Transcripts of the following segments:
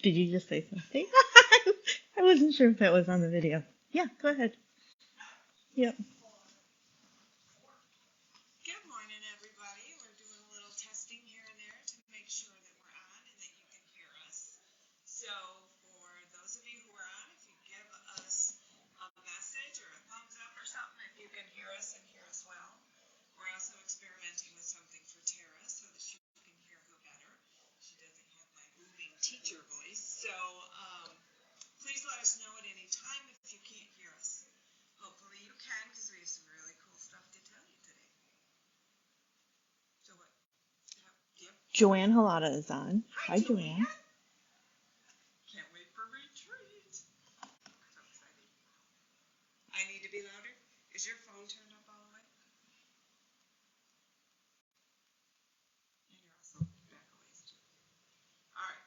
Did you just say something? I wasn't sure if that was on the video. Yeah, go ahead. Yep. Good morning, everybody. We're doing a little testing here and there to make sure that we're on and that you can hear us. So, for those of you who are on, if you give us a message or a thumbs up or something, if you can hear us and hear us well. We're also experimenting with something for Tara so that she can hear her better. She doesn't have my booming teacher voice. So, please let us know at any time if you can't hear us. Hopefully you can, because we have some really cool stuff to tell you today. So what? Yep. Joanne Halata is on. Hi, Joanne. Can't wait for retreat. So excited. I need to be louder. Is your phone turned up all the way? And you're also back a ways too. All right.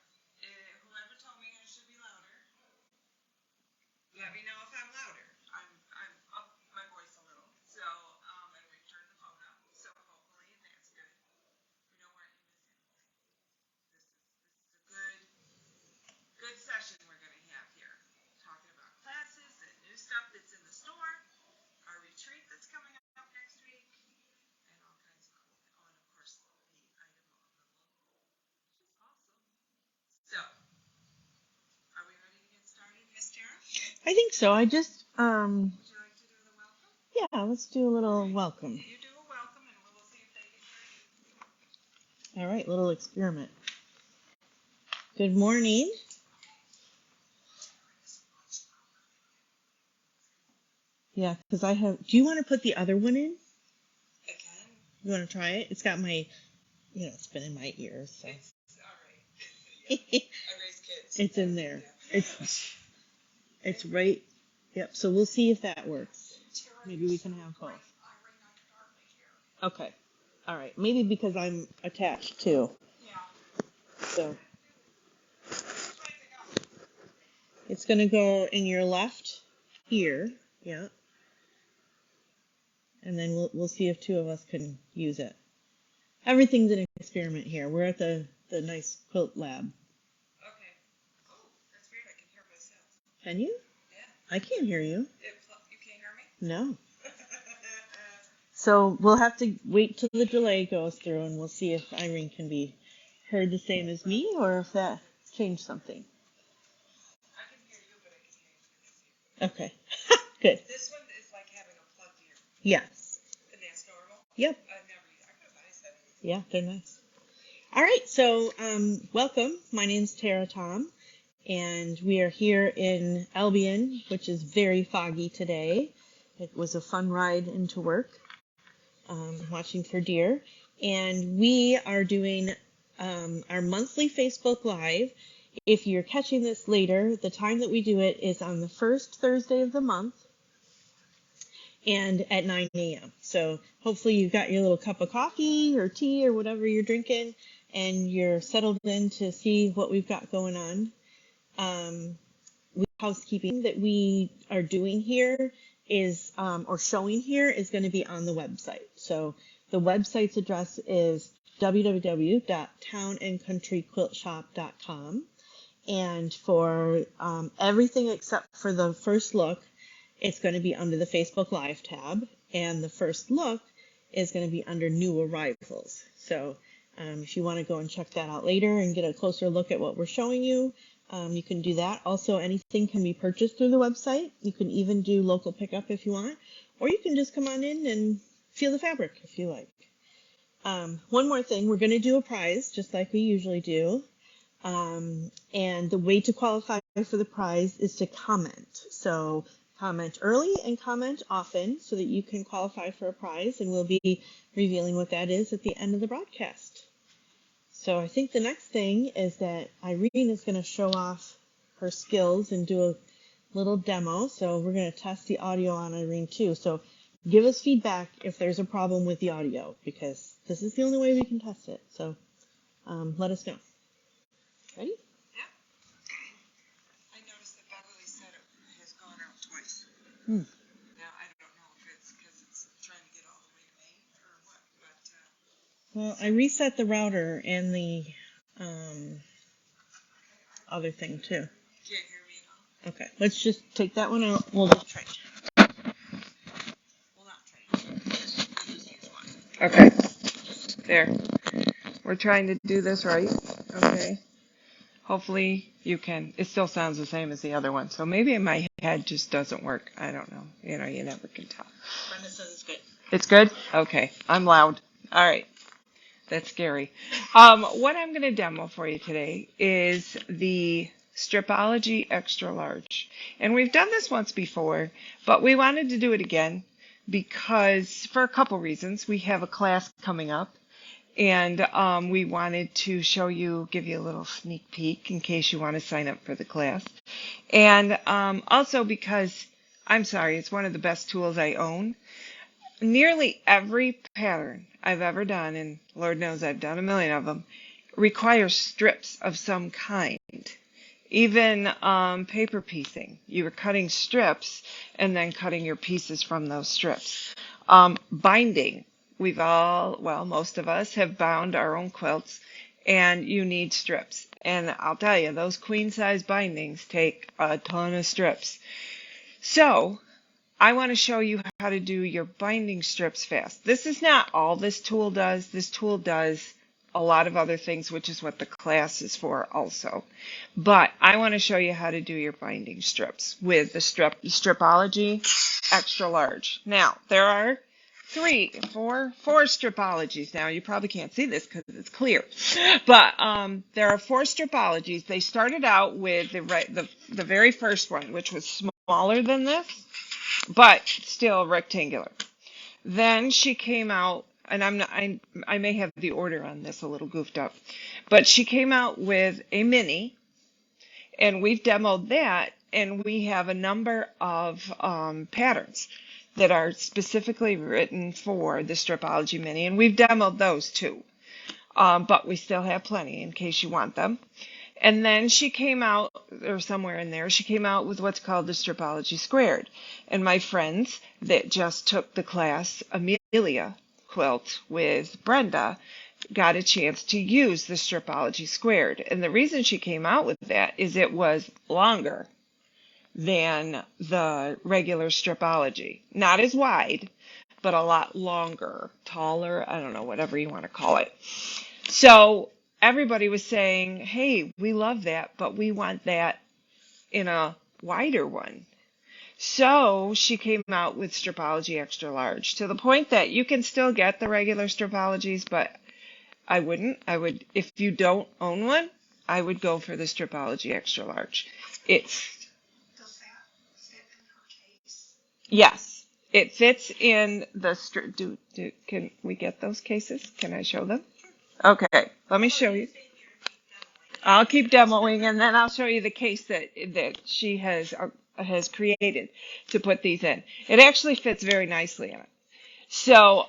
Whoever told me I should be louder, let me know if I'm louder. I'm up my voice a little. So and we turned the phone up. So hopefully that's good. We don't want you missing anything. This is a good session we're going to have here. Talking about classes and new stuff that's in the store, our retreat that's coming up next week, and all kinds of cool. Oh, and of course the item of the month, which is awesome. So, are we ready to get started, Miss Tara? I think so. Would you like to do the welcome? Yeah, let's do a little welcome. You do a welcome, and we'll see if they can hear you. All right, little experiment. Good morning. Yeah, because I have. Do you want to put the other one in? I can. You want to try it? It's got my, it's been in my ears. So. It's all right. Yeah. I raise kids. It's in there. Yeah. It's right. Yep. So we'll see if that works. Maybe we can have both. Okay. All right. Maybe because I'm attached too. Yeah. So it's gonna go in your left ear. Yeah. And then we'll see if two of us can use it. Everything's an experiment here. We're at the nice quilt lab. Okay. Oh, that's weird. I can hear myself. Can you? Yeah. I can't hear you. You can't hear me? No. So we'll have to wait till the delay goes through, and we'll see if Irene can be heard the same as me, or if that changed something. I can hear you, but I can hear you. Okay. Good. This one is like having a plugged ear. Yes. And that's normal? Yep. I could buy settings. Yeah, they're nice. All right, so welcome. My name's Tara Tom, and we are here in Albion, which is very foggy today. It was a fun ride into work, watching for deer. And we are doing our monthly Facebook Live. If you're catching this later, the time that we do it is on the first Thursday of the month and at 9 a.m. So hopefully you've got your little cup of coffee or tea or whatever you're drinking, and you're settled in to see what we've got going on. Housekeeping that we are doing here is, or showing here, is going to be on the website. So the website's address is www.townandcountryquiltshop.com. And for everything except for the first look, it's going to be under the Facebook Live tab. And the first look is going to be under new arrivals. So if you want to go and check that out later and get a closer look at what we're showing you, you can do that. Also, anything can be purchased through the website. You can even do local pickup if you want, or you can just come on in and feel the fabric if you like. One more thing, we're going to do a prize just like we usually do. And the way to qualify for the prize is to comment. So comment early and comment often so that you can qualify for a prize, and we'll be revealing what that is at the end of the broadcast. So I think the next thing is that Irene is going to show off her skills and do a little demo. So we're going to test the audio on Irene too. So give us feedback if there's a problem with the audio, because this is the only way we can test it. So let us know. Ready? Yep. I noticed that Beverly said it has gone out twice. Hmm. Now, I don't know if it's because it's trying to get all the way to Maine or what, but... Well, I reset the router and the other thing too. Can't hear me at all. Okay, let's just take that one out. We'll just try. Well, not try. We'll just use one. Okay, there. We're trying to do this right. Okay. Hopefully you can. It still sounds the same as the other one. So maybe my head just doesn't work. I don't know. You know, you never can tell. Brenda says it's good. It's good? Okay. I'm loud. All right. That's scary. What I'm going to demo for you today is the Stripology Extra Large. And we've done this once before, but we wanted to do it again because for a couple reasons. We have a class coming up, and we wanted to show you, give you a little sneak peek in case you want to sign up for the class. And also because, I'm sorry, it's one of the best tools I own. Nearly every pattern I've ever done, and Lord knows I've done a million of them, requires strips of some kind. Even paper piecing. You were cutting strips and then cutting your pieces from those strips. Binding. We've all, well, most of us have bound our own quilts, and you need strips. And I'll tell you, those queen size bindings take a ton of strips. So I want to show you how to do your binding strips fast. This is not all this tool does. This tool does a lot of other things, which is what the class is for also. But I want to show you how to do your binding strips with the Stripology Extra Large. Now, there are four Stripologies now. You probably can't see this because it's clear. But there are four Stripologies. They started out with the very first one, which was smaller than this, but still rectangular. Then she came out, and I may have the order on this a little goofed up, but she came out with a mini, and we've demoed that, and we have a number of patterns that are specifically written for the Stripology mini, and we've demoed those too, but we still have plenty in case you want them. And then she came out, or somewhere in there, she came out with what's called the Stripology Squared. And my friends that just took the class, Amelia Quilt with Brenda, got a chance to use the Stripology Squared. And the reason she came out with that is it was longer than the regular Stripology. Not as wide, but a lot longer, taller, I don't know, whatever you want to call it. So everybody was saying, hey, we love that, but we want that in a wider one. So she came out with Stripology Extra Large, to the point that you can still get the regular Stripologies, but I wouldn't. If you don't own one, I would go for the Stripology Extra Large. Does that fit in her case? Yes, it fits in the can we get those cases? Can I show them? Okay, let me show you. I'll keep demoing, and then I'll show you the case that she has created to put these in. It actually fits very nicely in it. So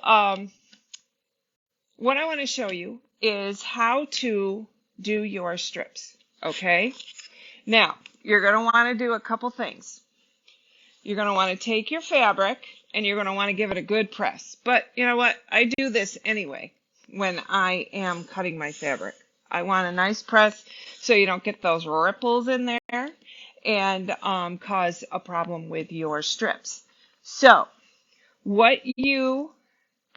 what I want to show you is how to do your strips. Okay. Now you're going to want to do a couple things. You're going to want to take your fabric and you're going to want to give it a good press. But you know what? I do this anyway when I am cutting my fabric. I want a nice press so you don't get those ripples in there and cause a problem with your strips. So what you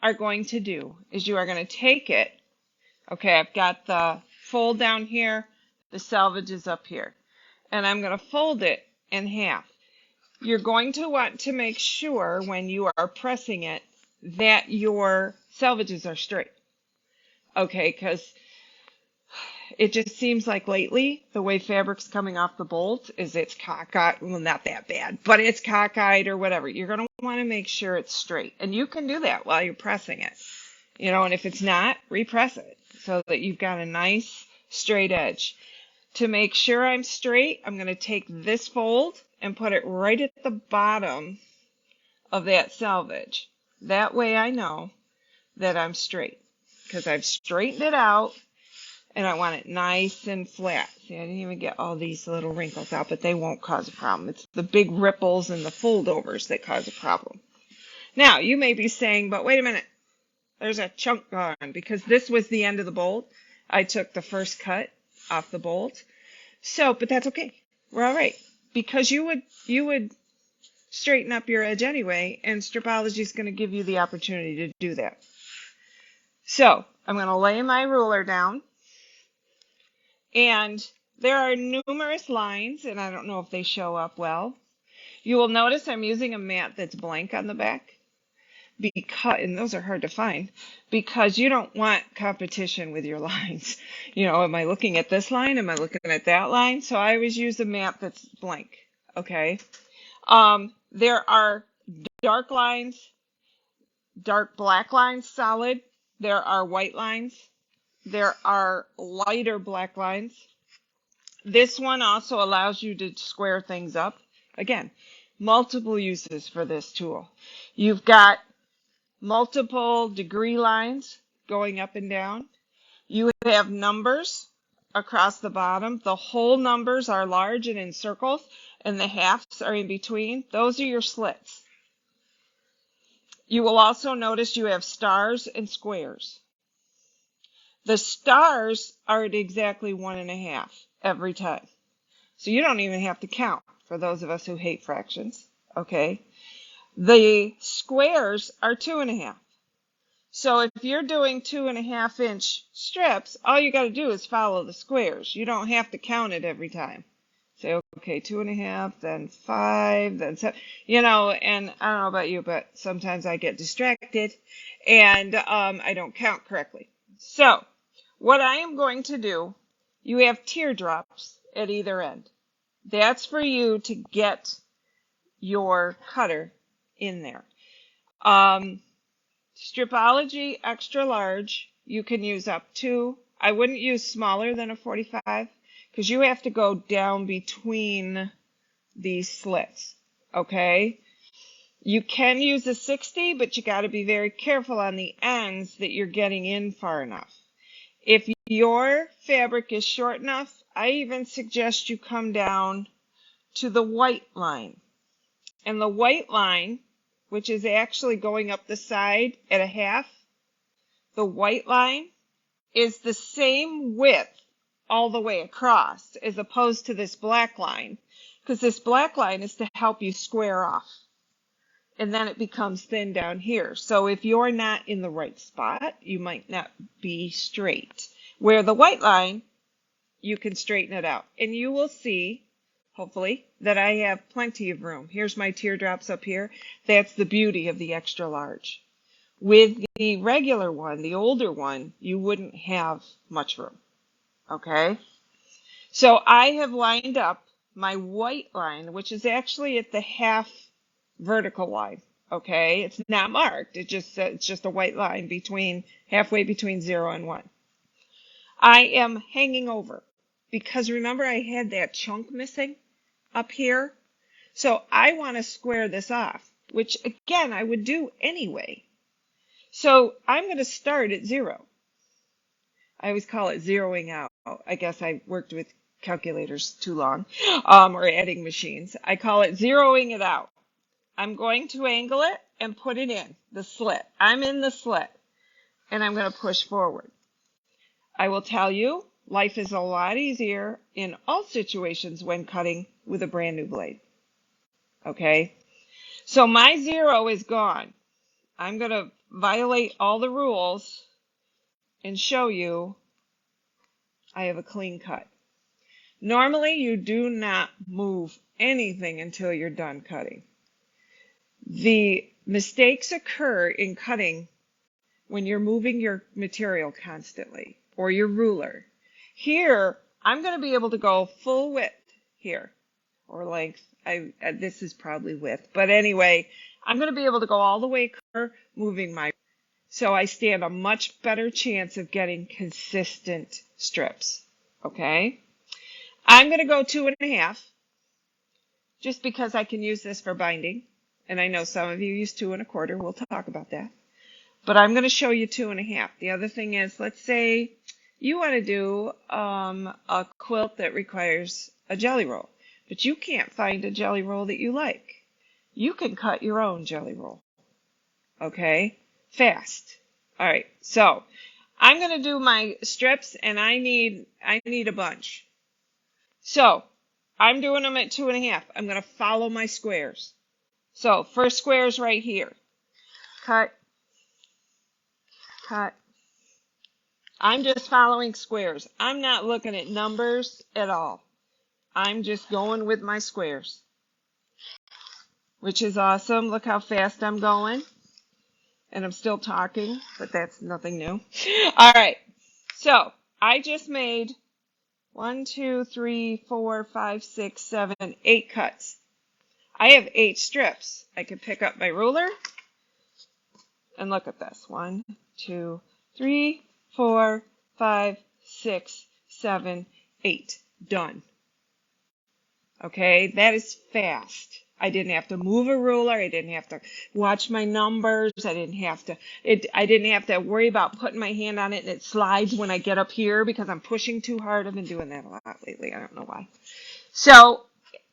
are going to do is you are going to take it. Okay, I've got the fold down here, the selvage is up here, and I'm going to fold it in half. You're going to want to make sure when you are pressing it that your selvages are straight. Okay, because it just seems like lately the way fabric's coming off the bolt is it's cockeyed. Well, not that bad, but it's cockeyed or whatever. You're going to want to make sure it's straight. And you can do that while you're pressing it. You know, and if it's not, repress it so that you've got a nice straight edge. To make sure I'm straight, I'm going to take this fold and put it right at the bottom of that selvage. That way I know that I'm straight because I've straightened it out and I want it nice and flat. See, I didn't even get all these little wrinkles out, but they won't cause a problem. It's the big ripples and the foldovers that cause a problem. Now, you may be saying, but wait a minute, there's a chunk gone because this was the end of the bolt. I took the first cut off the bolt. So, but that's okay. We're all right because you would straighten up your edge anyway, and stripology is going to give you the opportunity to do that. So I'm going to lay my ruler down, and there are numerous lines, and I don't know if they show up well. You will notice I'm using a mat that's blank on the back, because, and those are hard to find, because you don't want competition with your lines. You know, am I looking at this line? Am I looking at that line? So I always use a mat that's blank. Okay. There are dark lines, dark black lines, solid. There are white lines. There are lighter black lines. This one also allows you to square things up. Again, multiple uses for this tool. You've got multiple degree lines going up and down. You have numbers across the bottom. The whole numbers are large and in circles, and the halves are in between. Those are your slits. You will also notice you have stars and squares. The stars are at exactly 1.5 every time. So you don't even have to count for those of us who hate fractions. Okay. The squares are 2.5. So if you're doing 2.5-inch strips, all you got to do is follow the squares. You don't have to count it every time. Say, okay, 2.5, then 5, then 7, and I don't know about you, but sometimes I get distracted and I don't count correctly. So what I am going to do, you have teardrops at either end. That's for you to get your cutter in there. Stripology extra large, you can use up to. I wouldn't use smaller than a 45 because you have to go down between these slits. Okay? You can use a 60, but you got to be very careful on the ends that you're getting in far enough. If your fabric is short enough, I even suggest you come down to the white line. And the white line, which is actually going up the side at a half, the white line is the same width all the way across as opposed to this black line, because this black line is to help you square off. And then it becomes thin down here. So if you're not in the right spot, you might not be straight. Where the white line, you can straighten it out. And you will see, hopefully, that I have plenty of room. Here's my teardrops up here. That's the beauty of the extra large. With the regular one, the older one, you wouldn't have much room. Okay? So I have lined up my white line, which is actually at the half vertical line. Okay? It's not marked. It's just a white line halfway between 0 and 1. I am hanging over because remember I had that chunk missing up here? So I want to square this off, which again I would do anyway. So I'm going to start at 0. I always call it zeroing out. I guess I worked with calculators too long, or adding machines. I call it zeroing it out. I'm going to angle it and put it in the slit. I'm in the slit, and I'm going to push forward. I will tell you, life is a lot easier in all situations when cutting with a brand new blade. Okay? So my 0 is gone. I'm going to violate all the rules and show you I have a clean cut. Normally, you do not move anything until you're done cutting. The mistakes occur in cutting when you're moving your material constantly or your ruler. Here, I'm going to be able to go full width here or length. This is probably width, but anyway, I'm going to be able to go all the way moving my. So I stand a much better chance of getting consistent strips. Okay? I'm going to go 2.5 just because I can use this for binding. And I know some of you use 2.25. We'll talk about that. But I'm going to show you 2.5. The other thing is, let's say you want to do a quilt that requires a jelly roll, but you can't find a jelly roll that you like. You can cut your own jelly roll. Okay? Fast. All right. So I'm going to do my strips, and I need a bunch. So I'm doing them at 2.5. I'm going to follow my squares. So first square is right here. Cut, cut. I'm just following squares. I'm not looking at numbers at all. I'm just going with my squares, which is awesome. Look how fast I'm going. And I'm still talking, but that's nothing new. All right. So I just made 1, 2, 3, 4, 5, 6, 7, 8 cuts. I have 8 strips. I can pick up my ruler and look at this. 1, 2, 3, 4, 5, 6, 7, 8. Done. Okay, that is fast. I didn't have to move a ruler. I didn't have to watch my numbers. I didn't have to worry about putting my hand on it and it slides when I get up here because I'm pushing too hard. I've been doing that a lot lately. I don't know why. So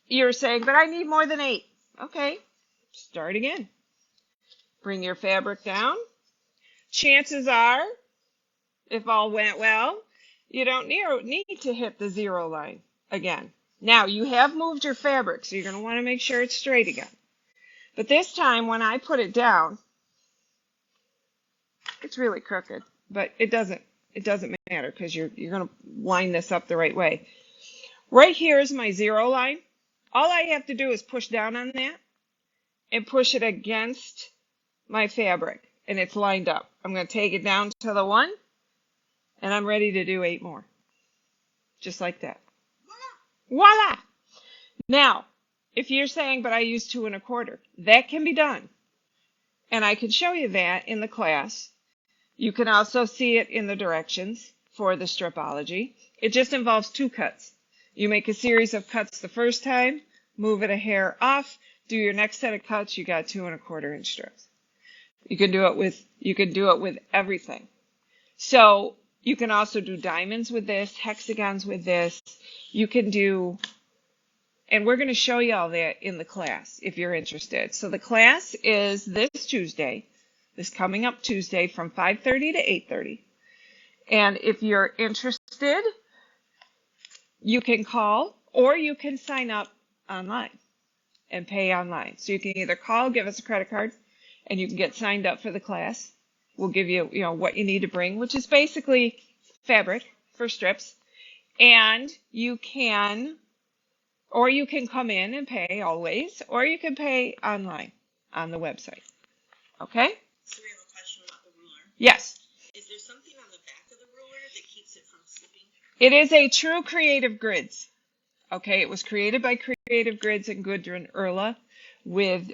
you're saying, but I need more than 8. Okay, start again. Bring your fabric down. Chances are, if all went well, you don't need to hit the 0 line again. Now, you have moved your fabric, so you're going to want to make sure it's straight again. But this time, when I put it down, it's really crooked, but it doesn't matter because you're going to line this up the right way. Right here is my 0 line. All I have to do is push down on that and push it against my fabric, and it's lined up. I'm going to take it down to the 1, and I'm ready to do 8 more. Just like that. Voila! Now, if you're saying, but I use 2 1/4, that can be done. And I can show you that in the class. You can also see it in the directions for the stripology. It just involves 2 cuts. You make a series of cuts the first time, move it a hair off, do your next set of cuts, you got 2 1/4 inch strips. You can do it with everything. So you can also do diamonds with this, hexagons with this. You can do, and we're going to show you all that in the class if you're interested. So the class is this Tuesday, this coming up Tuesday from 5:30 to 8:30. And if you're interested, you can call or you can sign up online and pay online. So you can either call, give us a credit card, and you can get signed up for the class. We'll give you, what you need to bring, which is basically fabric for strips. And you can come in and pay always, or you can pay online on the website. Okay? So we have a question about the ruler. Yes. Is there something on the back of the ruler that keeps it from slipping? It is a true Creative Grids. Okay, it was created by Creative Grids and Gudrun Erla with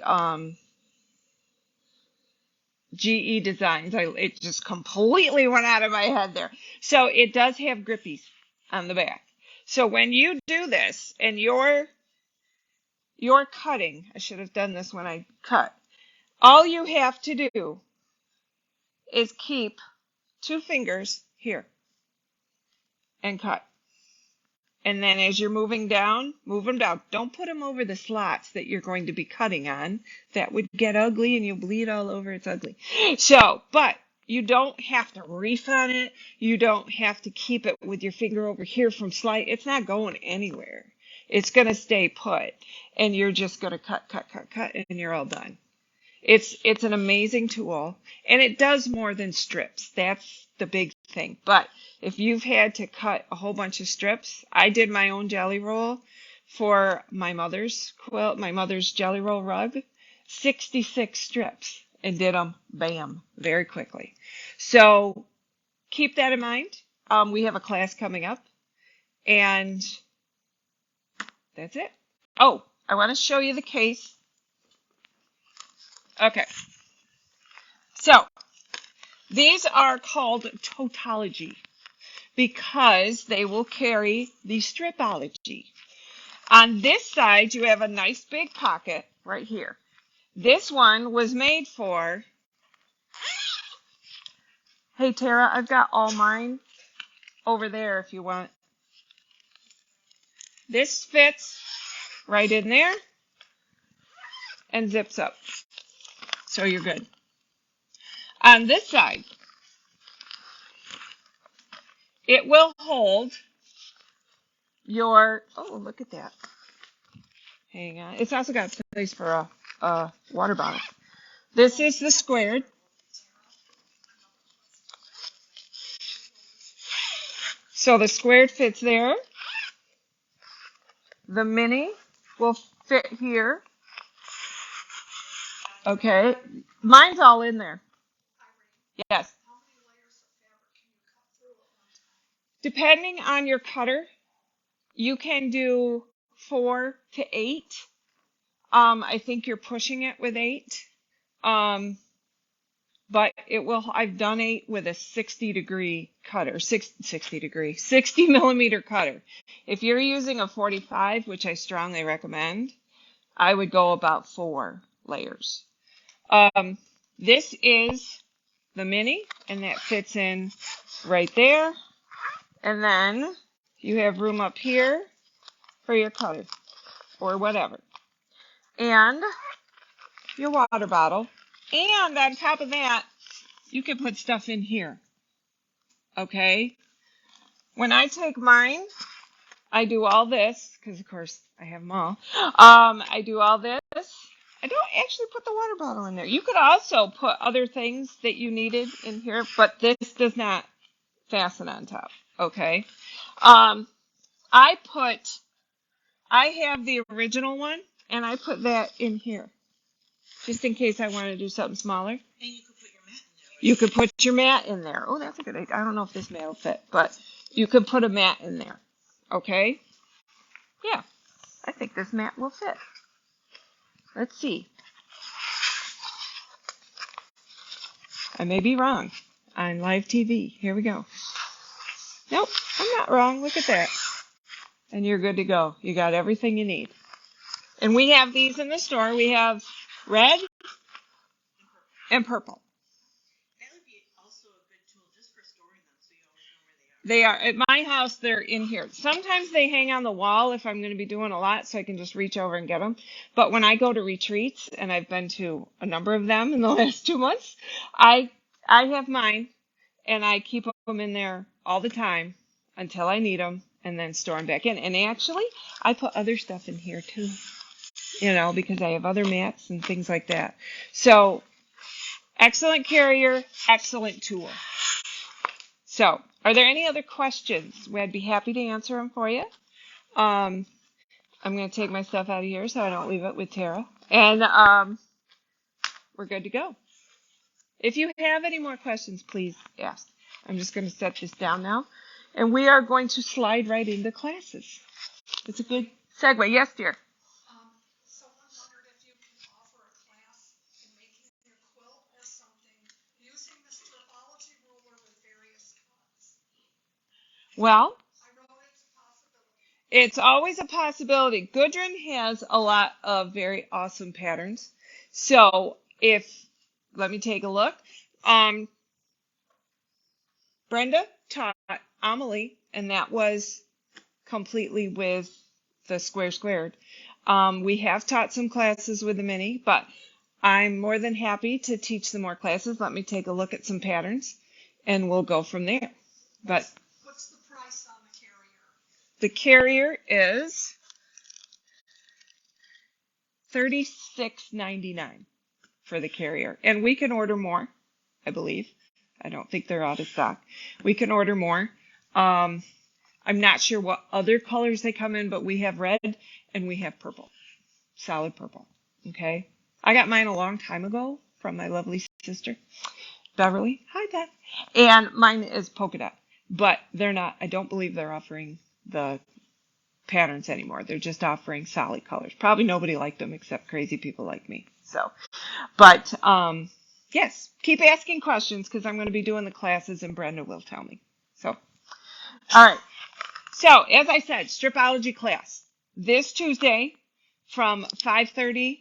GE Designs. It just completely went out of my head there. So it does have grippies on the back. So when you do this and you're cutting, I should have done this when I cut. All you have to do is keep 2 fingers here and cut. And then as you're moving down, move them down. Don't put them over the slots that you're going to be cutting on. That would get ugly and you'll bleed all over. It's ugly. So, but you don't have to reef on it. You don't have to keep it with your finger over here from slide. It's not going anywhere. It's going to stay put. And you're just going to cut, and you're all done. It's an amazing tool, and it does more than strips. That's the big thing. But if you've had to cut a whole bunch of strips, I did my own jelly roll for my mother's quilt, my mother's jelly roll rug, 66 strips, and did them, bam, very quickly. So keep that in mind. We have a class coming up, and that's it. Oh, I want to show you the case. Okay. So these are called tautology because they will carry the stripology. On this side, you have a nice big pocket right here. This one was made for, hey Tara, I've got all mine over there if you want. This fits right in there and zips up. So you're good. On this side, it will hold oh, look at that. Hang on. It's also got a place for a water bottle. This is the squared. So the squared fits there. The mini will fit here. Okay. Mine's all in there. Yes. Depending on your cutter, you can do 4 to 8. I think you're pushing it with 8. But it will, I've done 8 with a 60 millimeter cutter. If you're using a 45, which I strongly recommend, I would go about 4 layers. This is the mini, and that fits in right there. And then you have room up here for your cutter or whatever. And your water bottle. And on top of that, you can put stuff in here. Okay? When I take mine, I do all this, because of course I have them all. I do all this. I don't actually put the water bottle in there. You could also put other things that you needed in here, but this does not fasten on top. Okay? I have the original one, and I put that in here, just in case I want to do something smaller. And you could put your mat in there. Right? You could put your mat in there. Oh, that's a good idea. I don't know if this mat will fit, but you could put a mat in there. Okay? Yeah, I think this mat will fit. Let's see. I may be wrong on live TV. Here we go. Nope, I'm not wrong. Look at that. And you're good to go. You got everything you need. And we have these in the store. We have red and purple. That would be also a good tool just for storing them so you always know where they are. They are, at my house, they're in here. Sometimes they hang on the wall if I'm going to be doing a lot, so I can just reach over and get them. But when I go to retreats, and I've been to a number of them in the last 2 months, I have mine, and I keep them in there all the time until I need them, and then store them back in. And actually, I put other stuff in here too, because I have other mats and things like that. So, excellent carrier, excellent tool. So, are there any other questions? I'd be happy to answer them for you. I'm going to take my stuff out of here so I don't leave it with Tara. And we're good to go. If you have any more questions, please ask. I'm just going to set this down now. And we are going to slide right into classes. It's a good segue. Yes, dear. Someone wondered if you can offer a class in making a quilt or something using the stripology ruler with various cuts. Well, I wrote it's a possibility. it's always a possibility. Gudrun has a lot of very awesome patterns. So let me take a look. Brenda taught Amelie, and that was completely with the squared. We have taught some classes with the mini, but I'm more than happy to teach some more classes. Let me take a look at some patterns, and we'll go from there. But what's the price on the carrier? The carrier is $36.99 for the carrier, and we can order more, I believe. I don't think they're out of stock. We can order more. I'm not sure what other colors they come in, but we have red and we have purple, solid purple. Okay. I got mine a long time ago from my lovely sister, Beverly. Hi, Beth. And mine is polka dot, but they're not, I don't believe they're offering the patterns anymore. They're just offering solid colors. Probably nobody liked them except crazy people like me. So, but, yes, keep asking questions because I'm going to be doing the classes and Brenda will tell me. So, all right. So, as I said, stripology class this Tuesday from 5:30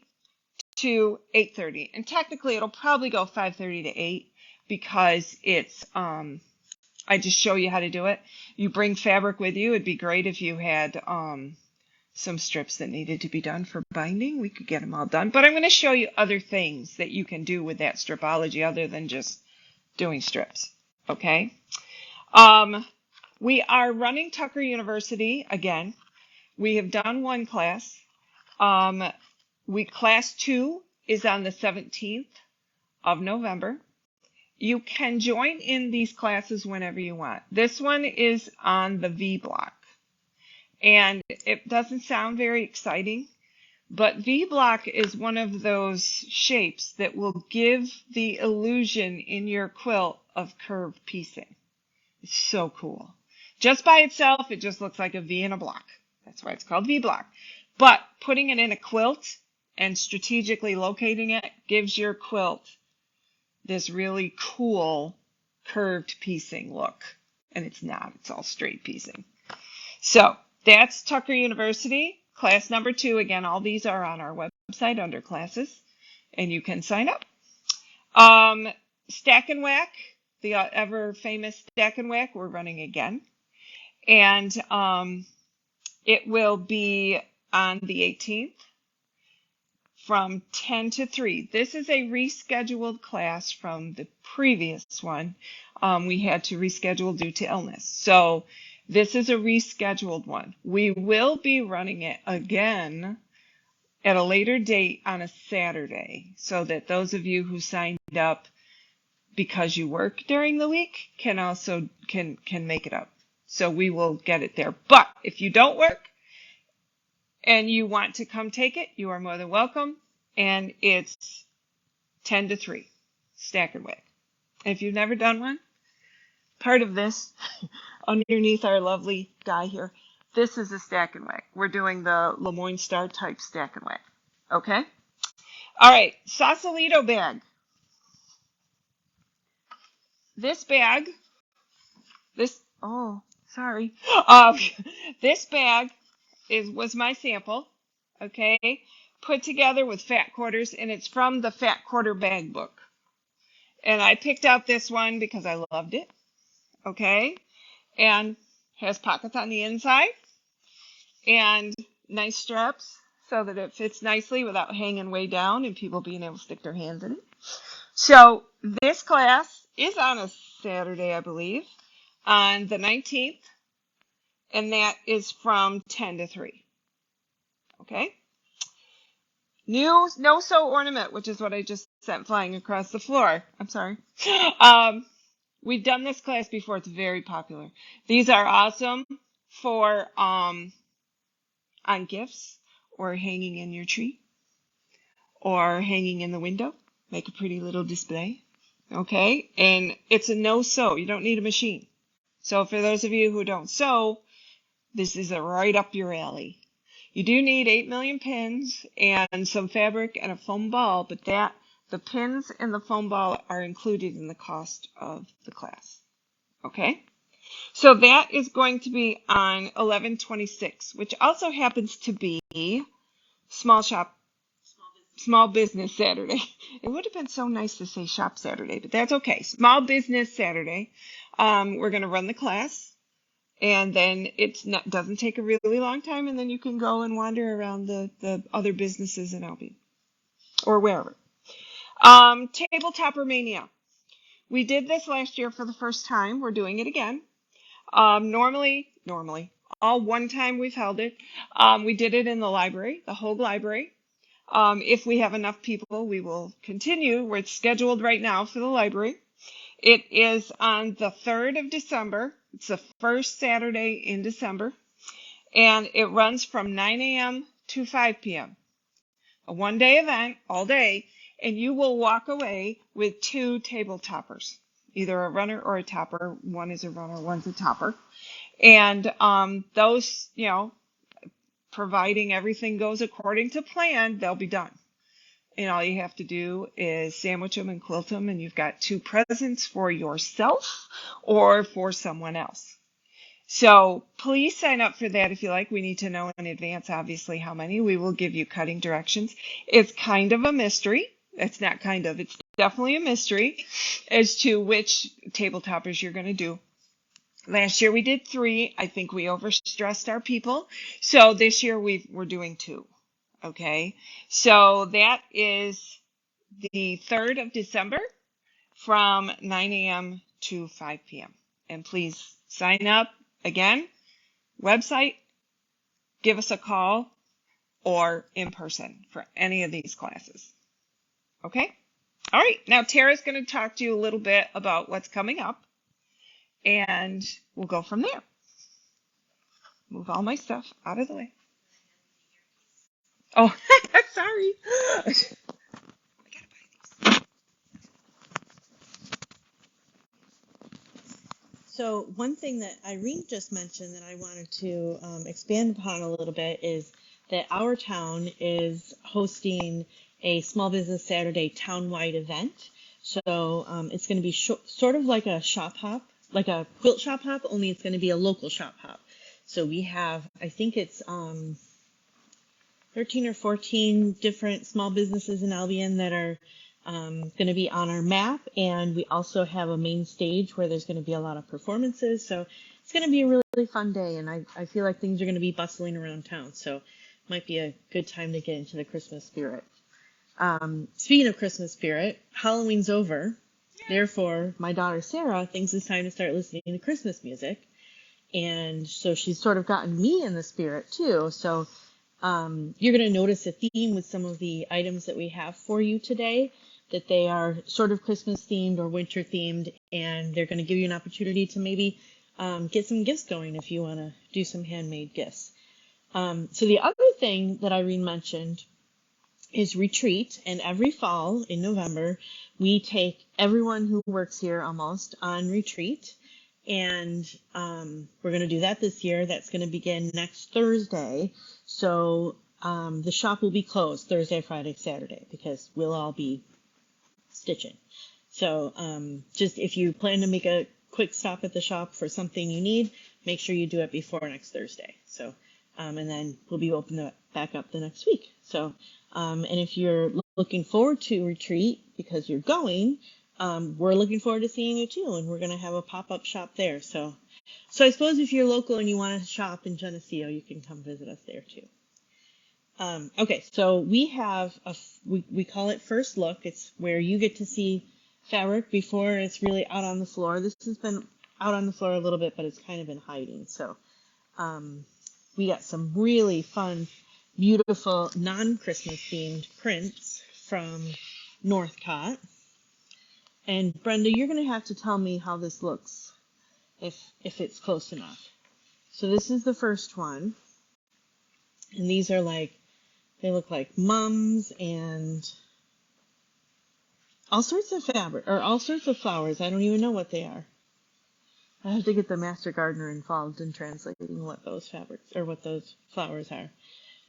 to 8:30. And technically it'll probably go 5:30 to 8 because it's I just show you how to do it. You bring fabric with you. It'd be great if you had some strips that needed to be done for binding. We could get them all done. But I'm going to show you other things that you can do with that stripology other than just doing strips. Okay? We are running Tucker University again. We have done one class. Class 2 is on the 17th of November. You can join in these classes whenever you want. This one is on the V block. And it doesn't sound very exciting, but V block is one of those shapes that will give the illusion in your quilt of curved piecing. It's so cool. Just by itself, it just looks like a V in a block. That's why it's called V block. But putting it in a quilt and strategically locating it gives your quilt this really cool curved piecing look. And it's not, it's all straight piecing. So that's Tucker University, class number 2. Again, all these are on our website under classes, and you can sign up. Stack and Whack, the ever famous Stack and Whack, we're running again. And it will be on the 18th from 10 to 3. This is a rescheduled class from the previous one. We had to reschedule due to illness. So this is a rescheduled one. We will be running it again at a later date on a Saturday, so that those of you who signed up because you work during the week can also can make it up. So we will get it there. But if you don't work and you want to come take it, you are more than welcome. And it's 10 to 3, Stack and Whack. If you've never done one, part of this, underneath our lovely guy here, this is a Stack and Whack. We're doing the Lemoyne Star type Stack and Whack. Okay? All right, Sausalito bag. This bag, this bag was my sample, okay, put together with fat quarters, and it's from the Fat Quarter Bag book. And I picked out this one because I loved it, okay, and has pockets on the inside and nice straps so that it fits nicely without hanging way down and people being able to stick their hands in it. So this class is on a Saturday, I believe, on the 19th, and that is from 10 to 3. Okay? New no-sew ornament, which is what I just sent flying across the floor. I'm sorry. We've done this class before. It's very popular. These are awesome for on gifts or hanging in your tree or hanging in the window. Make a pretty little display. Okay? And it's a no-sew. You don't need a machine. So for those of you who don't sew, this is right up your alley. You do need 8 million pins and some fabric and a foam ball, but the pins and the foam ball are included in the cost of the class. Okay? So that is going to be on 11/26, which also happens to be Small Business Saturday. It would have been so nice to say Shop Saturday, but that's okay. Small Business Saturday. We're going to run the class, and then it doesn't take a really long time, and then you can go and wander around the other businesses in Albion or wherever. Tabletopper Mania. We did this last year for the first time. We're doing it again. Normally, all one time we've held it. We did it in the library, the whole library. If we have enough people, we will continue. We're scheduled right now for the library. It is on the 3rd of December. It's the first Saturday in December. And it runs from 9 a.m. to 5 p.m. A one-day event, all day, and you will walk away with 2 table toppers, either a runner or a topper. One is a runner, one's a topper. And those, providing everything goes according to plan, they'll be done. And all you have to do is sandwich them and quilt them, and you've got 2 presents for yourself or for someone else. So please sign up for that if you like. We need to know in advance, obviously, how many. We will give you cutting directions. It's kind of a mystery. It's not kind of. It's definitely a mystery as to which table toppers you're going to do. Last year we did 3. I think we overstressed our people. So this year we're doing 2. Okay. So that is the 3rd of December from 9 a.m. to 5 p.m. And please sign up. Again, website, give us a call, or in person for any of these classes. Okay? All right, now Tara's going to talk to you a little bit about what's coming up, and we'll go from there. Move all my stuff out of the way. Oh, sorry. So one thing that Irene just mentioned that I wanted to expand upon a little bit is that our town is hosting a Small Business Saturday town-wide event. So it's going to be sort of like a shop hop, like a quilt shop hop, only it's going to be a local shop hop. So we have, I think it's 13 or 14 different small businesses in Albion that are going to be on our map, and we also have a main stage where there's going to be a lot of performances. So it's going to be a really fun day, and I feel like things are going to be bustling around town. So it might be a good time to get into the Christmas spirit. Speaking of Christmas spirit, Halloween's over. Therefore, my daughter Sarah thinks it's time to start listening to Christmas music. And so she's sort of gotten me in the spirit too. So you're going to notice a theme with some of the items that we have for you today, that they are sort of Christmas themed or winter themed, and they're going to give you an opportunity to maybe get some gifts going if you want to do some handmade gifts. So the other thing that Irene mentioned is retreat, and every fall in November we take everyone who works here almost on retreat, and we're going to do that this year. That's going to begin next Thursday. So the shop will be closed Thursday, Friday, Saturday, because we'll all be stitching. So just if you plan to make a quick stop at the shop for something you need, make sure you do it before next Thursday. So and then we'll be open back up the next week. So and if you're looking forward to retreat because you're going, we're looking forward to seeing you too, and we're going to have a pop-up shop there. So I suppose if you're local and you want to shop in Geneseo, you can come visit us there too. Okay, so we have we call it First Look. It's where you get to see fabric before it's really out on the floor. This has been out on the floor a little bit, but it's kind of been hiding. So we got some really fun, beautiful, non-Christmas themed prints from Northcott. And Brenda, you're going to have to tell me how this looks, if it's close enough. So this is the first one. And these are they look like mums and all sorts of fabric, or all sorts of flowers. I don't even know what they are. I have to get the master gardener involved in translating what those fabrics, or what those flowers are.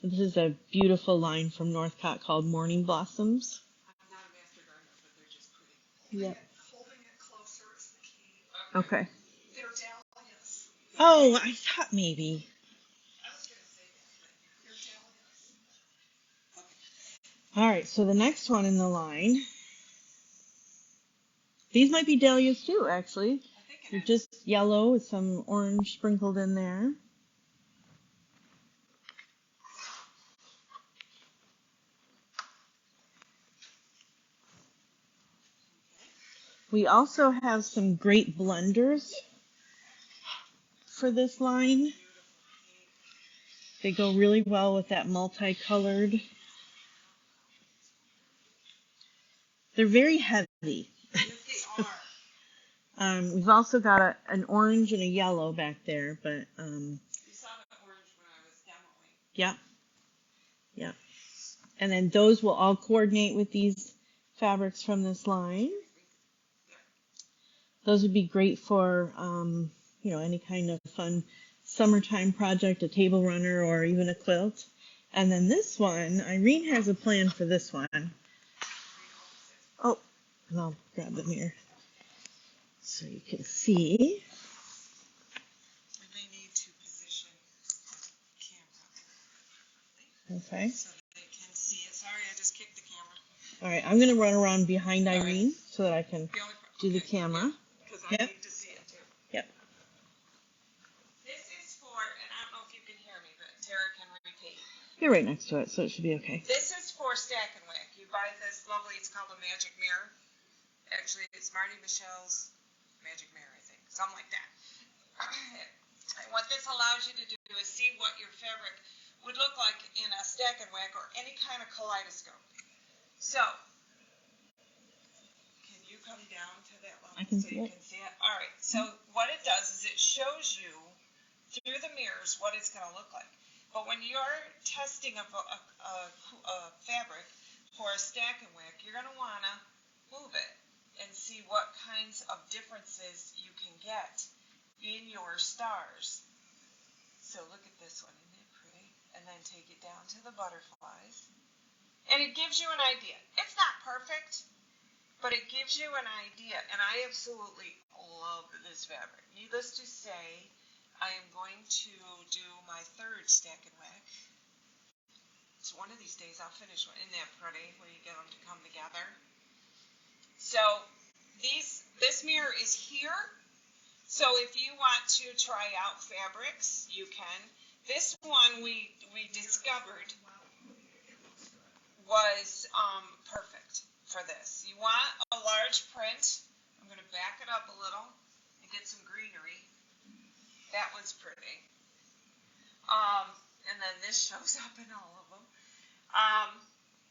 This is a beautiful line from Northcott called Morning Blossoms. I'm not a master gardener, but they're just pretty. Yep. Holding it closer is the key. Okay. They're dahlias. Oh, I thought maybe. I was going to say that, but They're dahlias. All right, so the next one in the line. These might be dahlias too, actually. I think it They're is. just yellow with some orange sprinkled in there. We also have some great blenders for this line. They go really well with that multicolored. They're very heavy. Yes, they are. We've also got an orange and a yellow back there, but You saw the orange when I was demoing. yeah. And then those will all coordinate with these fabrics from this line. Those would be great for any kind of fun summertime project, a table runner, or even a quilt. And then this one, Irene has a plan for this one. Oh, and I'll grab the mirror so you can see. We may need to position the camera Okay. so that they can see it. Sorry, I just kicked the camera. All right, I'm going to run around behind Irene so that I can The only do the camera. Because I Yep. need to see it too. Yep. This is for, and I don't know if you can hear me, but Tara can repeat. You're right next to it, so it should be okay. This is for Stack and Wick. You buy this lovely, it's called a magic mirror. Actually, it's Marty Michelle's magic mirror, I think. Something like that. It's And what this allows you to do is see what your fabric would look like in a stack and whack or any kind of kaleidoscope. So, can you come down to that level so you can see it? All right. So what it does is it shows you through the mirrors what it's going to look like. But when you're testing a fabric for a stack and whack, you're going to want to move it and see what kinds of differences you can get in your stars. So look at this one, isn't it pretty? And then take it down to the butterflies. And it gives you an idea. It's not perfect, but it gives you an idea. And I absolutely love this fabric. Needless to say, I am going to do my third stack and whack. So one of these days I'll finish one. Isn't that pretty when you get them to come together? So this mirror is here. So if you want to try out fabrics, you can. This one we discovered was perfect for this. You want a large print. I'm going to back it up a little and get some greenery. That one's pretty. And then this shows up in all of them.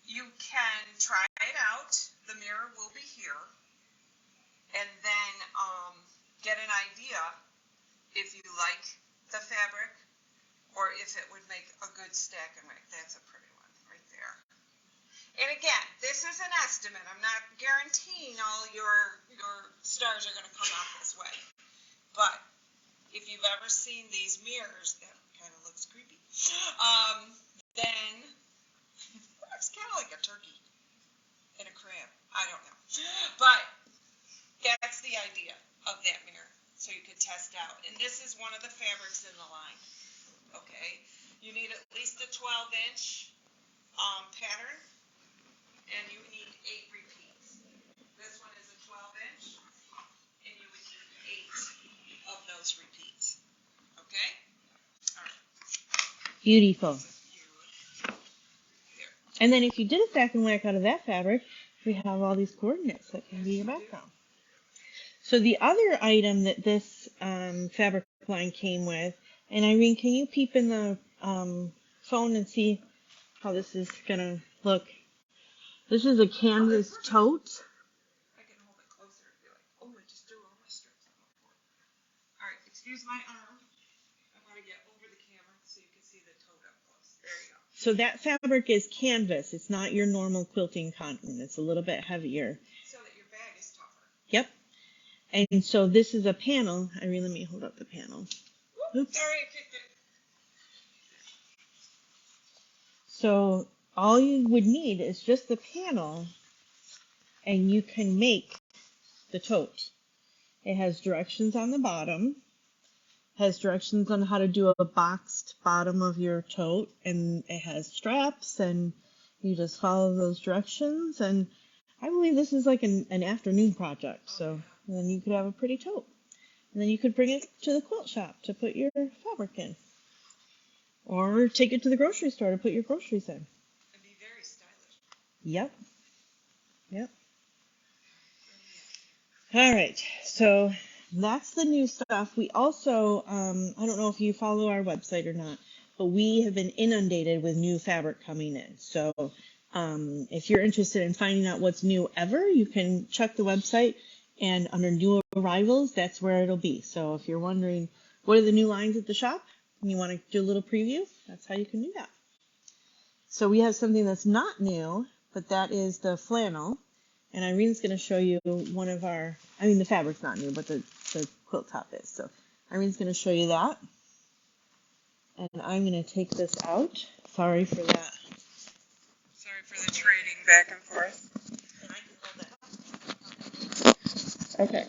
You can try it out. The mirror will be here. And then get an idea if you like the fabric or if it would make a good stack and whack. That's a pretty one right there. And again, this is an estimate. I'm not guaranteeing all your stars are going to come out this way. But if you've ever seen these mirrors, that kind of looks creepy, then it's kind of like a turkey and a crab. I don't know. But that's the idea of that mirror, so you can test out. And this is one of the fabrics in the line. Okay, you need at least a 12-inch pattern, and you need 8 repeats. This one is a 12-inch, and you would need 8 of those repeats. Okay? All right. Beautiful. And then if you did a stack and whack out of that fabric, we have all these coordinates that can be your background. So the other item that this fabric line came with, and Irene, can you peep in the phone and see how this is going to look? This is a canvas tote. I can hold it closer and be like, oh, I just threw all my strips on the floor. All right, excuse my arm. I want to get over the camera so you can see the tote up close. There you go. So that fabric is canvas. It's not your normal quilting cotton. It's a little bit heavier. So that your bag is tougher. Yep. And so this is a panel. Irene, let me hold up the panel. Oops. Sorry, I kicked it. So all you would need is just the panel, and you can make the tote. It has directions on the bottom, has directions on how to do a boxed bottom of your tote, and it has straps, and you just follow those directions. And I believe this is like an afternoon project, so then you could have a pretty tote. And then you could bring it to the quilt shop to put your fabric in. Or take it to the grocery store to put your groceries in. And be very stylish. Yep. Yep. All right. So that's the new stuff. We also, I don't know if you follow our website or not, but we have been inundated with new fabric coming in. So if you're interested in finding out what's new ever, you can check the website, and under new arrivals, that's where it'll be. So if you're wondering what are the new lines at the shop and you want to do a little preview, that's how you can do that. So we have something that's not new, but that is the flannel. And Irene's going to show you one of our, the fabric's not new, but the quilt top is. So Irene's going to show you that. And I'm going to take this out. Sorry for that. Sorry for the trading back and forth. And I can hold that up. Okay.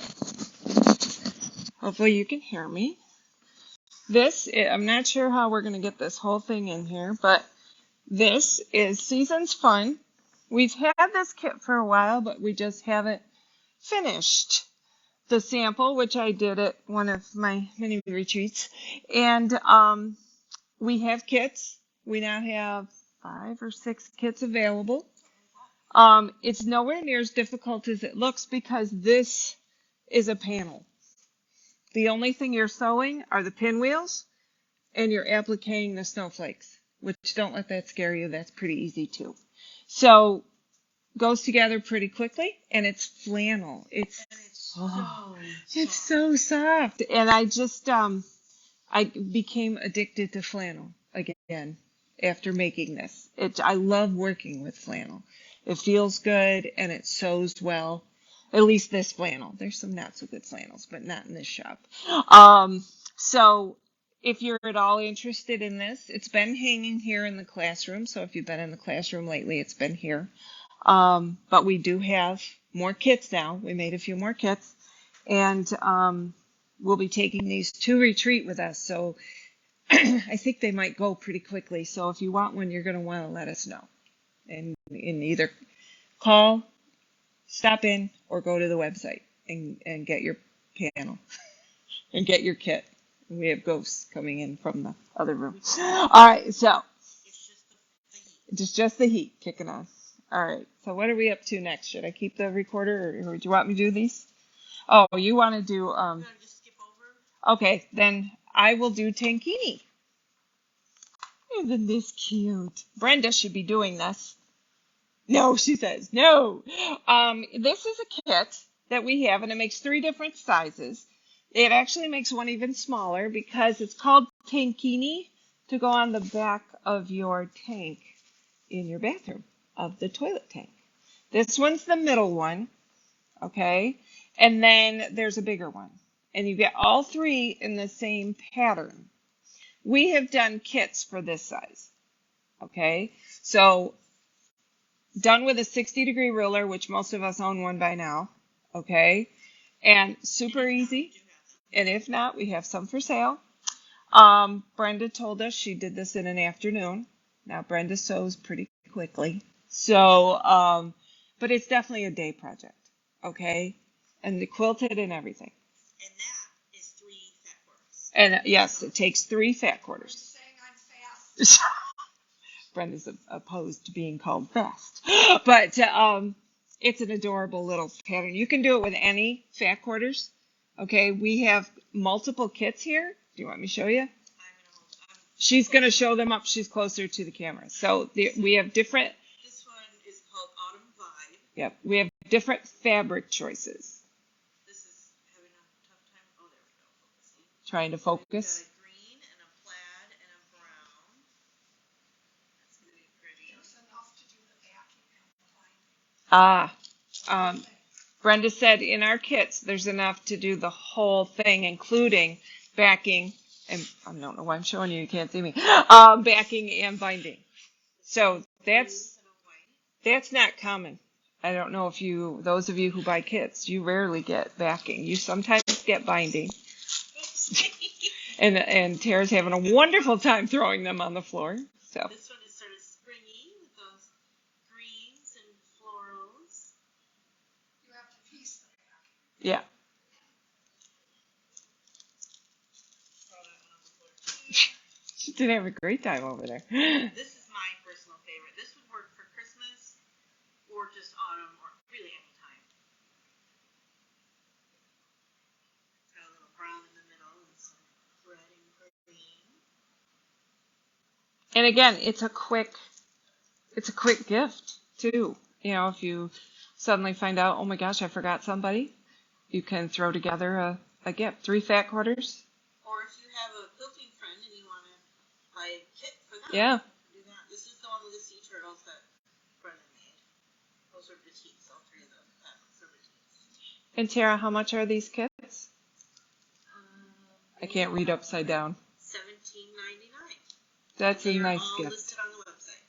Hopefully you can hear me. I'm not sure how we're going to get this whole thing in here, but this is Seasons Fun. We've had this kit for a while, but we just haven't finished the sample, which I did at one of my mini retreats. And we have kits. We now have 5 or 6 kits available. It's nowhere near as difficult as it looks because this is a panel. The only thing you're sewing are the pinwheels, and you're appliquing the snowflakes, which don't let that scare you. That's pretty easy too. So goes together pretty quickly, and it's flannel. It's so soft, and I became addicted to flannel again after making this. I love working with flannel. It feels good and it sews well. At least this flannel. There's some not so good flannels, but not in this shop. So if you're at all interested in this, it's been hanging here in the classroom. So if you've been in the classroom lately, it's been here. But we do have more kits now. We made a few more kits, and we'll be taking these to retreat with us. So I think they might go pretty quickly. So if you want one, you're going to want to let us know, and either call, stop in, or go to the website and get your panel and get your kit. We have ghosts coming in from the other room. All right, so it's just the heat kicking us. All right, so what are we up to next? Should I keep the recorder, or do you want me to do these? Oh, you want to do Just skip over. Okay, then I will do tankini. Isn't this cute? Brenda should be doing this. No, she says no. This is a kit that we have, and it makes 3 different sizes. It actually makes one even smaller because it's called tankini to go on the back of your tank in your bathroom, of the toilet tank. This one's the middle one, okay? And then there's a bigger one. And you get all 3 in the same pattern. We have done kits for this size, okay? So done with a 60-degree ruler, which most of us own one by now, okay? And super easy. And if not, we have some for sale. Brenda told us she did this in an afternoon. Now, Brenda sews pretty quickly. So, but it's definitely a day project, okay? And the quilted and everything. And that is 3 fat quarters. And yes, it takes 3 fat quarters. Saying I'm fast. Brenda's opposed to being called fast. But it's an adorable little pattern. You can do it with any fat quarters. Okay, we have multiple kits here. Do you want me to show you? She's going to show them up. She's closer to the camera. So we have different. This one is called Autumn Vibe. Yep, we have different fabric choices. This is having a tough time. Oh, there we go. Focusing. Trying to We've focus. got a green and a plaid and a brown. That's going to be pretty. There's enough to do the backing and the binding. Brenda said in our kits, there's enough to do the whole thing, including backing, and I don't know why I'm showing you, you can't see me, backing and binding. So that's not common. I don't know if those of you who buy kits, you rarely get backing. You sometimes get binding. And Tara's having a wonderful time throwing them on the floor. So. This one is sort of springy with those greens and florals. You have to piece the back. Yeah. She did have a great time over there. This is my personal favorite. This would work for Christmas or just autumn or really any time. Got a little brown in the middle and some red and green. And again, it's a quick gift too. You know, if you suddenly find out, oh my gosh, I forgot somebody, you can throw together a gift. 3 fat quarters. Or if you have a quilting friend and you want to buy a kit for them, Yeah. do that. This is the one with the sea turtles that Brenda made. Those are petites, all 3 of them. Those are petites. And Tara, how much are these kits? I can't read upside down. $17.99. That's a nice all gift. listed on the website.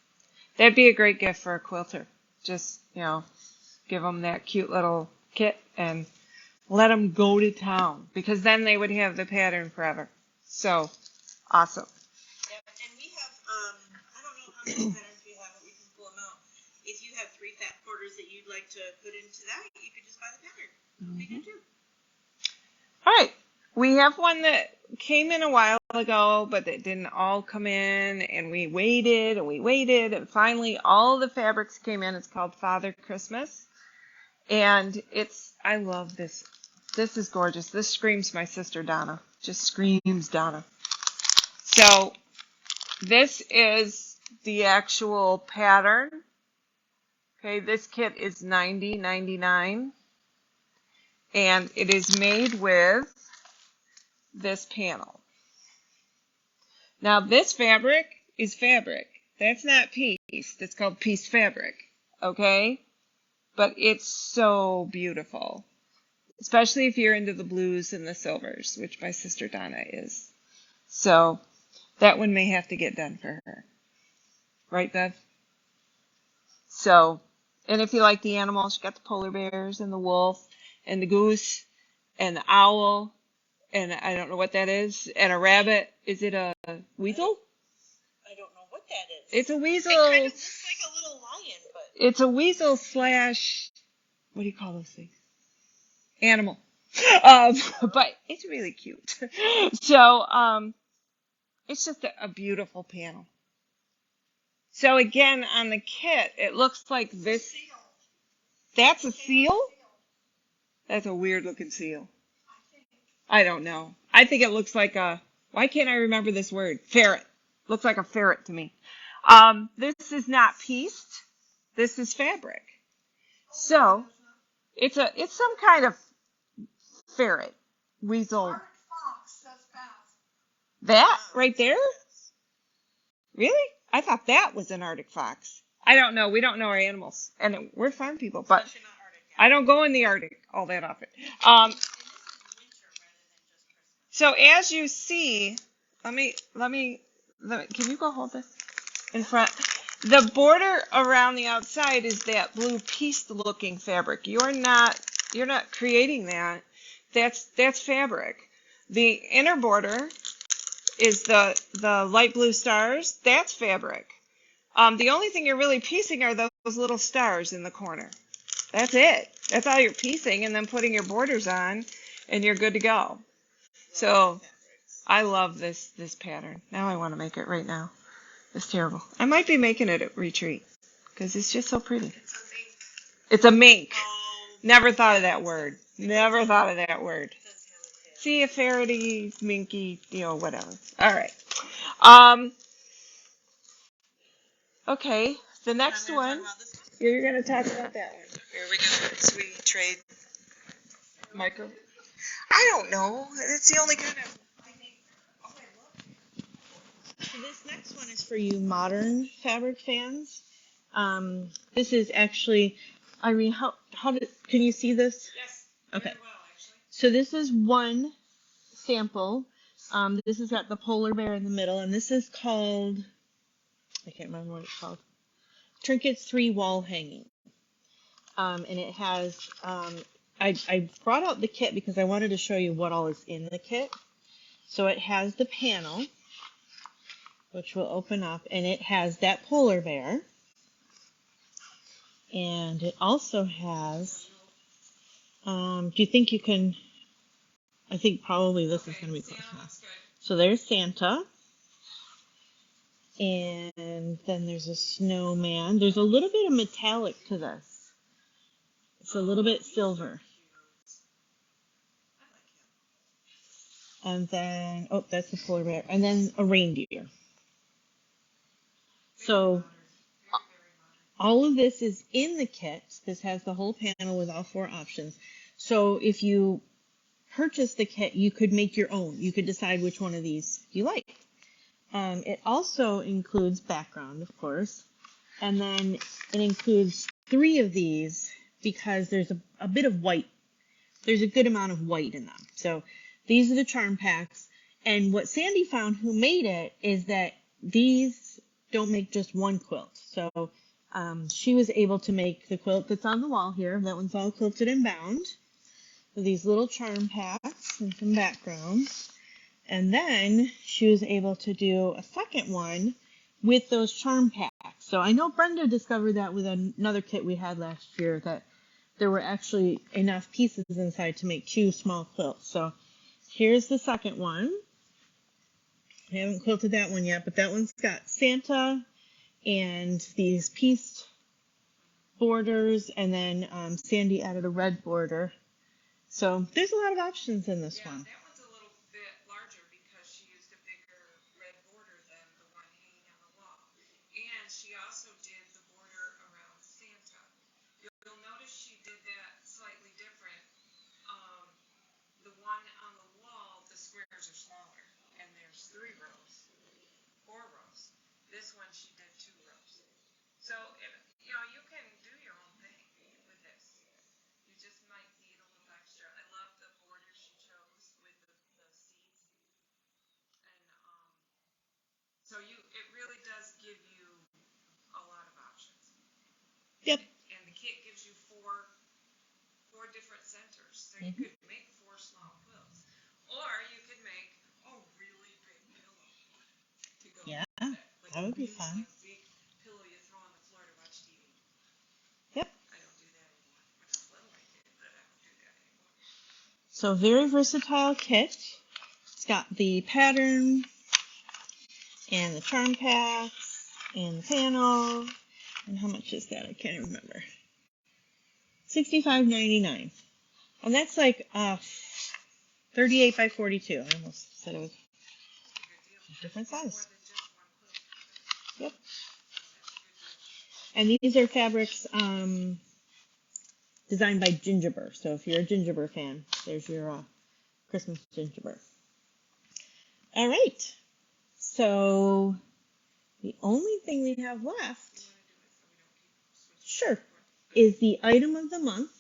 That'd be a great gift for a quilter. Just, give them that cute little kit and let them go to town, because then they would have the pattern forever. So, awesome. Yep, and we have, I don't know how many patterns we have, but we can pull them out. If you have 3 fat quarters that you'd like to put into that, you could just buy the pattern. We do too. All right. We have one that came in a while ago, but it didn't all come in, and we waited, and finally all the fabrics came in. It's called Father Christmas, and I love this This is gorgeous. This screams my sister Donna. Just screams Donna. So this is the actual pattern. Okay, this kit is $90.99, and it is made with this panel. Now this fabric is fabric. That's not piece. That's called piece fabric. Okay? But it's so beautiful. Especially if you're into the blues and the silvers, which my sister Donna is. So that one may have to get done for her. Right, Bev? So, and if you like the animals, you got the polar bears and the wolf and the goose and the owl and I don't know what that is, and a rabbit. Is it a weasel? I don't know what that is. It's a weasel. It kind of looks like a little lion, but It's a weasel slash, what do you call those things? Animal. Um, but it's really cute. So, it's just a beautiful panel. So again, on the kit, it looks like this. Seal. That's a seal? That's a weird looking seal. I think. I don't know. I think it looks like a, why can't I remember this word? Ferret. Looks like a ferret to me. This is not pieced. This is fabric. So it's some kind of ferret. Weasel. Arctic fox, says Beth. That right there? Really? I thought that was an Arctic fox. I don't know. We don't know our animals. And we're farm people, but especially not Arctic. I don't go in the Arctic all that often. And this is winter rather than just Christmas. So as you see, can you go hold this in front? The border around the outside is that blue pieced looking fabric. You're not creating that. That's fabric. The inner border is the light blue stars. That's fabric. The only thing you're really piecing are those little stars in the corner. That's it. That's all you're piecing and then putting your borders on and you're good to go. So I love this pattern. Now I want to make it right now. It's terrible. I might be making it at retreat because it's just so pretty. It's a mink. Never thought of that word. Never thought of that word. See, a ferrety, minky, whatever. All right. Okay. The next one. You're going to talk about that one. Here we go. Sweet trade. Micro. I don't know. It's the only kind of. So this next one is for you modern fabric fans. This is actually, Irene, can you see this? Yes. Okay. Very well, actually. So this is one sample. This has got the polar bear in the middle, and this is called, I can't remember what it's called, Trinkets 3 Wall Hanging. And it has, I brought out the kit because I wanted to show you what all is in the kit. So it has the panel, which will open up, and it has that polar bear. And it also has, do you think you can, I think probably this is going to be close enough. So there's Santa. And then there's a snowman. There's a little bit of metallic to this. It's a little bit silver. And then, oh, that's the polar bear. And then a reindeer. So all of this is in the kit. This has the whole panel with all 4 options. So if you purchase the kit, you could make your own. You could decide which one of these you like. It also includes background, of course. And then it includes 3 of these because there's a bit of white. There's a good amount of white in them. So these are the charm packs. And what Sandy found, who made it, is that these don't make just one quilt. So she was able to make the quilt that's on the wall here. That one's all quilted and bound. With these little charm packs and some backgrounds. And then she was able to do a second one with those charm packs. So I know Brenda discovered that with another kit we had last year, that there were actually enough pieces inside to make 2 small quilts. So here's the second one. I haven't quilted that one yet, but that one's got Santa and these pieced borders, and then Sandy added a red border So there's a lot of options in this Yeah, one. that one's a little bit larger because she used a bigger red border than the one hanging on the wall. And she also did the border around Santa. You'll notice she did that slightly different. Um, the one on the wall, the squares are smaller, and there's 3 rows, 4 rows. This one she did 2 rows. So, you can do your own thing with this. You just might need a little extra. I love the border she chose with the seeds, and so it really does give you a lot of options. Yep. And the kit gives you four different centers, so you could make 4 small quilts, or you could make a really big pillow to go Yeah, with it. Like that a would be really fun. big pillow you throw on the floor to watch TV. Yep. I don't do that anymore. When I was little, I did, but I don't do that anymore. So very versatile kit. It's got the pattern and the charm packs and the panel. And how much is that? I can't remember. $65.99. And that's like 38 by 42. I almost said it was That's a good deal. a different More size. than just one quilt. Yep. So that's a good deal. And these are fabrics designed by Gingerbread. So if you're a Gingerbread fan, there's your Christmas Gingerbread. All right. So the only thing we have left, You want to do it so we don't keep switching sure, back and forth? is the item of the month.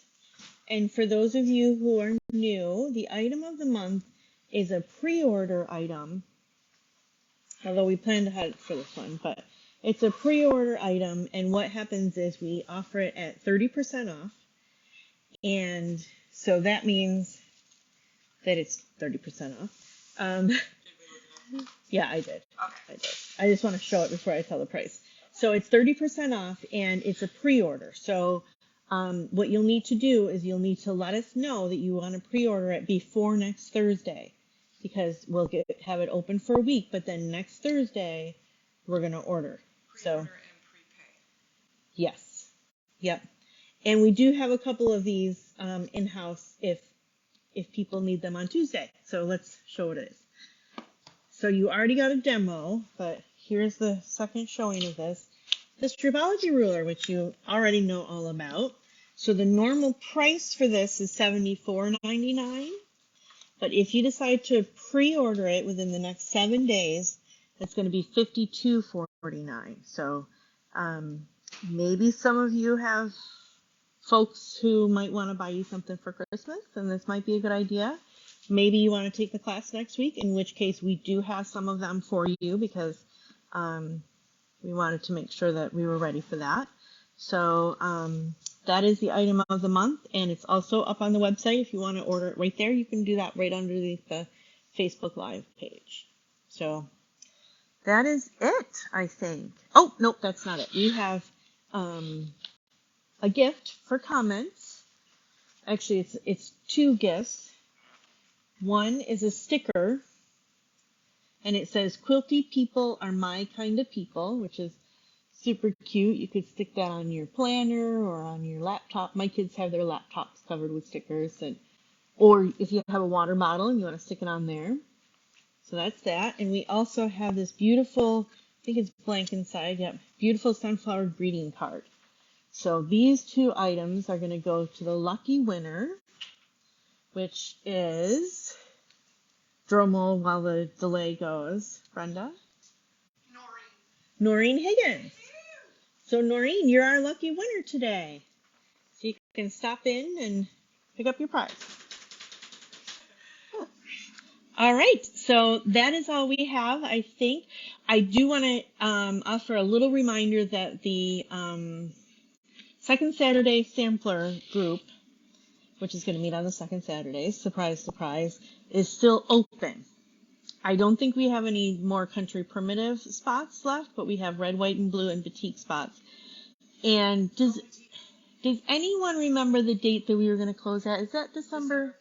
And for those of you who are new, the item of the month is a pre-order item. Although we planned ahead for this one, but it's a pre-order item, and what happens is we offer it at 30% off. And so that means that it's 30% off. Did we look it up? Yeah, I did. Okay. I did. I just want to show it before I tell the price. So it's 30% off, and it's a pre-order. So what you'll need to do is you'll need to let us know that you want to pre-order it before next Thursday, because we'll have it open for a week, but then next Thursday we're going to order. So Pre-order and prepay. yes. Yep. And we do have a couple of these in-house if people need them on Tuesday. So let's show what it is. So you already got a demo, but here's the second showing of this. The Stripology ruler, which you already know all about. So the normal price for this is $74.99. But if you decide to pre-order it within the next 7 days, it's going to be $52.49. So maybe some of you have folks who might want to buy you something for Christmas, and this might be a good idea. Maybe you want to take the class next week, in which case we do have some of them for you, because we wanted to make sure that we were ready for that. So that is the item of the month, and it's also up on the website. If you want to order it right there, you can do that right underneath the Facebook Live page. So that is it, I think. Oh, nope, that's not it. We have a gift for comments. Actually, it's 2 gifts. One is a sticker, and it says, "Quilty people are my kind of people," which is super cute. You could stick that on your planner or on your laptop. My kids have their laptops covered with stickers, or if you have a water bottle and you want to stick it on there. So that's that. And we also have this beautiful, I think it's blank inside, yep, beautiful sunflower greeting card. So these 2 items are going to go to the lucky winner, which is, drum roll while the delay goes, Brenda? Noreen Higgins. So Noreen, you're our lucky winner today. So you can stop in and pick up your prize. All right, so that is all we have, I think. I do want to offer a little reminder that the Second Saturday Sampler group, which is going to meet on the second Saturday, surprise, surprise, is still open. I don't think we have any more country primitive spots left, but we have red, white, and blue and batik spots. And does anyone remember the date that we were going to close at? Is that December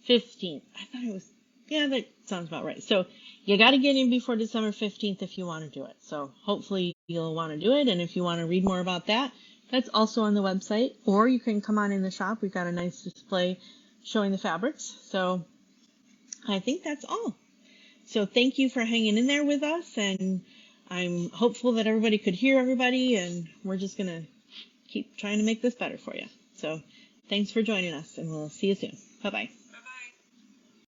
15th? I thought it was, yeah, that sounds about right. So you got to get in before December 15th if you want to do it. So hopefully you'll want to do it. And if you want to read more about that, that's also on the website. Or you can come on in the shop. We've got a nice display showing the fabrics. So I think that's all. So thank you for hanging in there with us, and I'm hopeful that everybody could hear everybody, and we're just going to keep trying to make this better for you. So thanks for joining us, and we'll see you soon. Bye-bye.